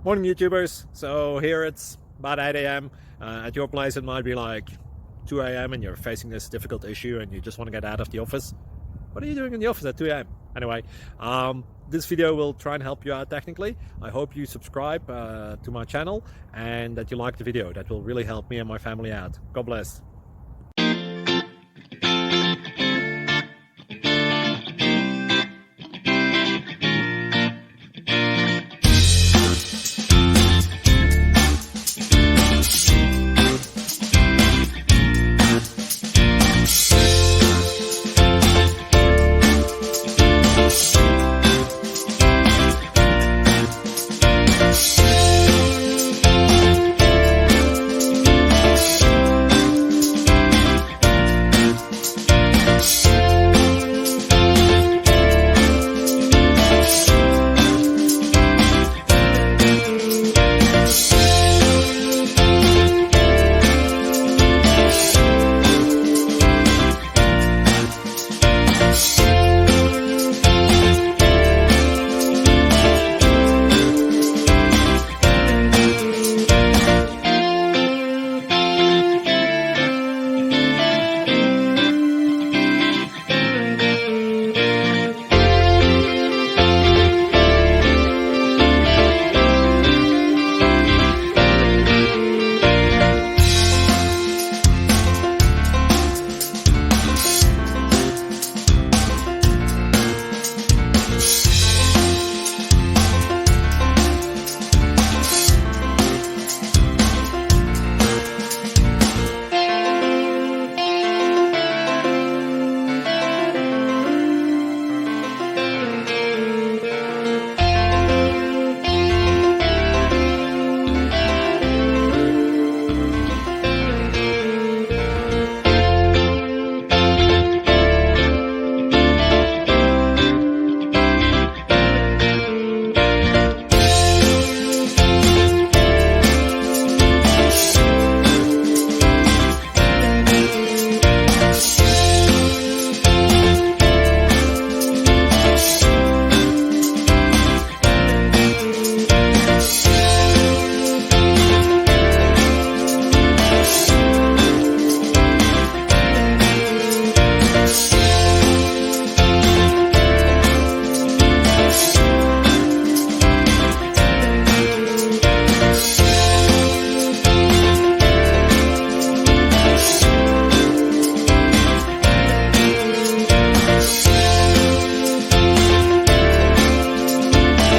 Morning YouTubers. So here it's about 8 a.m. At your place it might be like 2 a.m. and you're facing this difficult issue and you just want to get out of the office. What are you doing in the office at 2 a.m.? Anyway, this video will try and help you out technically. I hope you subscribe to my channel and that you like the video. That will really help me and my family out. God bless.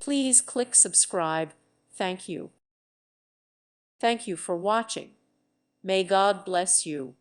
Please click subscribe. Thank you. Thank you for watching. May God bless you.